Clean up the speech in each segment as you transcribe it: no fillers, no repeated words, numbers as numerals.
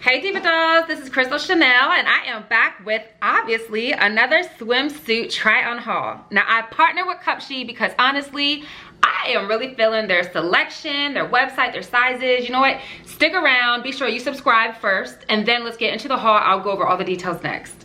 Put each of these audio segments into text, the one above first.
Hey Diva Dolls, this is CRYSTALCHANEL and I am back with obviously another swimsuit try on haul. Now I partner with Cupshe because honestly, I am really feeling their selection, their website, their sizes. You know what? Stick around, be sure you subscribe first and then let's get into the haul. I'll go over all the details next.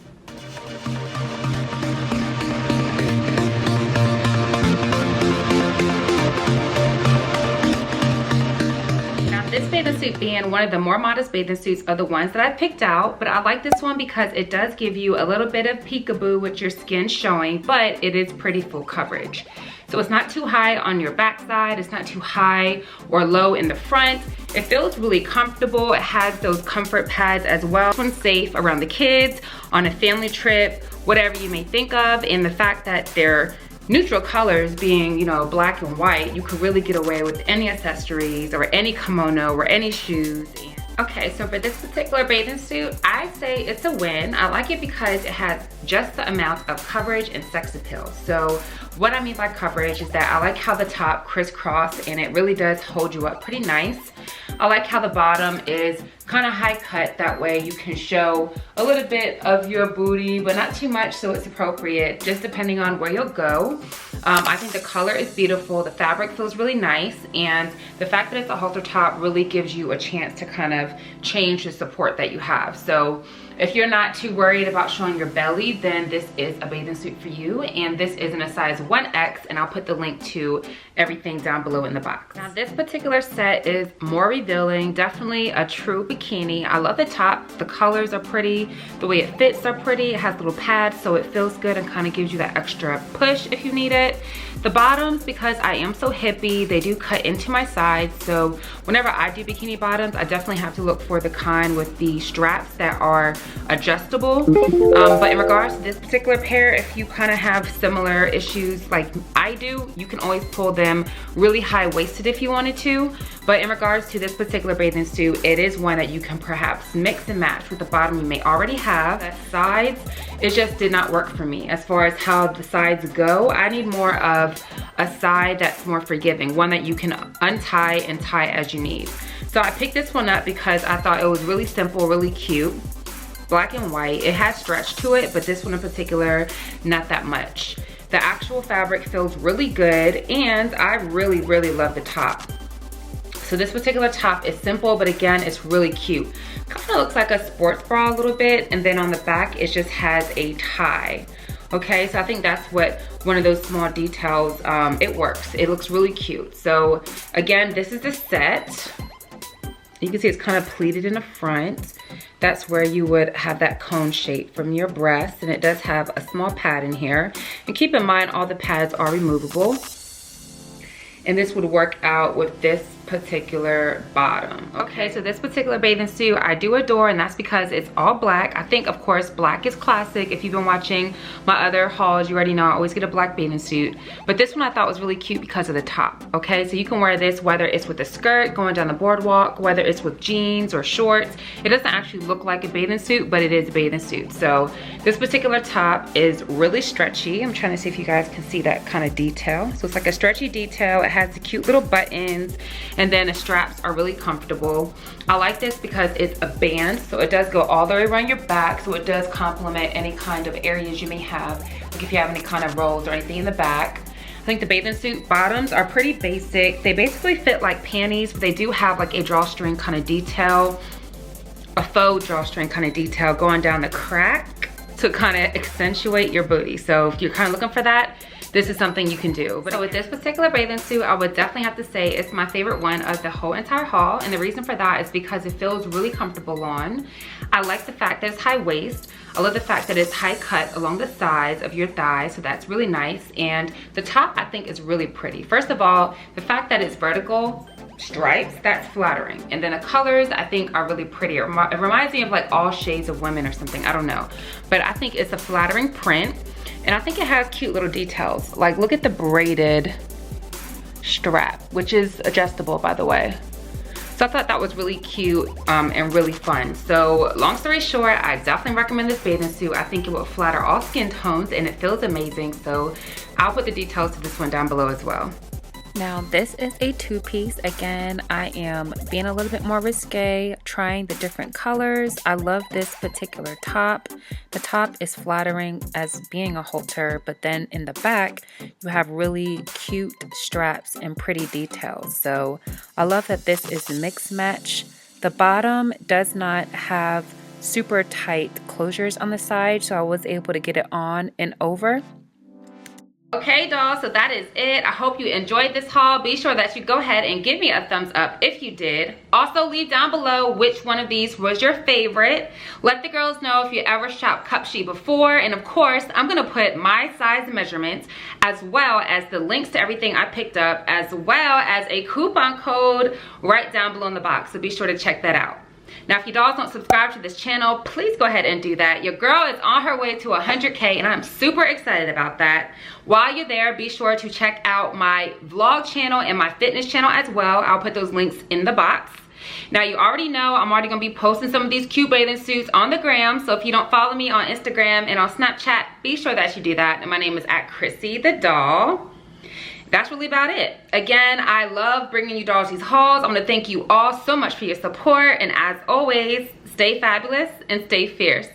This bathing suit being one of the more modest bathing suits are the ones that I picked out, but I like this one because it does give you a little bit of peekaboo with your skin showing, but it is pretty full coverage. So it's not too high on your backside, it's not too high or low in the front. It feels really comfortable. It has those comfort pads as well. This one's safe around the kids, on a family trip, whatever you may think of, and the fact that they're neutral colors being, you know, black and white, you could really get away with any accessories or any kimono or any shoes. Okay, so for this particular bathing suit, I say it's a win. I like it because it has just the amount of coverage and sex appeal. So what I mean by coverage is that I like how the top crisscross and it really does hold you up pretty nice. I like how the bottom is kind of high cut, that way you can show a little bit of your booty, but not too much, so it's appropriate, just depending on where you'll go. I think the color is beautiful, the fabric feels really nice, and the fact that it's a halter top really gives you a chance to kind of change the support that you have. So if you're not too worried about showing your belly, then this is a bathing suit for you, and this is in a size 1X, and I'll put the link to everything down below in the box. Now this particular set is more revealing, definitely a true bikini. I love the top, the colors are pretty, the way it fits are pretty, it has little pads so it feels good and kind of gives you that extra push if you need it. The bottoms, because I am so hippie, they do cut into my sides, so whenever I do bikini bottoms, I definitely have to look for the kind with the straps that are adjustable. But in regards to this particular pair, if you kind of have similar issues like I do, you can always pull them really high-waisted if you wanted to. But in regards to this particular bathing suit, it is one that you can perhaps mix and match with the bottom you may already have. The sides, it just did not work for me. As far as how the sides go, I need more of a side that's more forgiving, one that you can untie and tie as you need. So I picked this one up because I thought it was really simple, really cute. Black and white, it has stretch to it, but this one in particular, not that much. The actual fabric feels really good, and I really love the top. So this particular top is simple, but again, it's really cute. Kind of looks like a sports bra a little bit, and then on the back, it just has a tie. Okay, so I think that's what one of those small details, it works. It looks really cute. So again, this is the set. You can see it's kind of pleated in the front. That's where you would have that cone shape from your breast, and it does have a small pad in here. And keep in mind, all the pads are removable. And this would work out with this particular bottom. Okay, so this particular bathing suit I do adore, and that's because it's all black. I think, of course, black is classic. If you've been watching my other hauls, you already know I always get a black bathing suit. But this one I thought was really cute because of the top. Okay, so you can wear this whether it's with a skirt going down the boardwalk, whether it's with jeans or shorts. It doesn't actually look like a bathing suit, but it is a bathing suit. So this particular top is really stretchy. I'm trying to see if you guys can see that kind of detail. So it's like a stretchy detail. It has the cute little buttons, and then the straps are really comfortable. I like this because it's a band, so it does go all the way around your back, so it does complement any kind of areas you may have, like if you have any kind of rolls or anything in the back. I think the bathing suit bottoms are pretty basic. They basically fit like panties, but they do have like a drawstring kind of detail, a faux drawstring kind of detail going down the crack to kind of accentuate your booty. So if you're kind of looking for that, this is something you can do. But with this particular bathing suit, I would definitely have to say it's my favorite one of the whole entire haul. And the reason for that is because it feels really comfortable on. I like the fact that it's high waist. I love the fact that it's high cut along the sides of your thighs, so that's really nice. And the top, I think, is really pretty. First of all, the fact that it's vertical stripes, that's flattering. And then the colors, I think, are really pretty. It reminds me of like all shades of women or something, I don't know. But I think it's a flattering print. And I think it has cute little details. Like, look at the braided strap, which is adjustable, by the way. So I thought that was really cute and really fun. So long story short, I definitely recommend this bathing suit. I think it will flatter all skin tones and it feels amazing. So I'll put the details to this one down below as well. Now this is a two-piece. Again, I am being a little bit more risque, trying the different colors. I love this particular top. The top is flattering as being a halter, but then in the back, you have really cute straps and pretty details. So I love that this is mix match. The bottom does not have super tight closures on the side, so I was able to get it on and over. Okay, dolls, so that is it. I hope you enjoyed this haul. Be sure that you go ahead and give me a thumbs up if you did. Also, leave down below which one of these was your favorite. Let the girls know if you ever shopped Cupshe before. And of course, I'm gonna put my size measurements as well as the links to everything I picked up, as well as a coupon code right down below in the box. So be sure to check that out. Now, if you dolls don't subscribe to this channel, please go ahead and do that. Your girl is on her way to 100K, and I'm super excited about that. While you're there, be sure to check out my vlog channel and my fitness channel as well. I'll put those links in the box. Now, you already know I'm already going to be posting some of these cute bathing suits on the gram. So if you don't follow me on Instagram and on Snapchat, be sure that you do that. And my name is @ChryssyTheDoll. That's really about it. Again, I love bringing you dolls these hauls. I want to thank you all so much for your support. And as always, stay fabulous and stay fierce.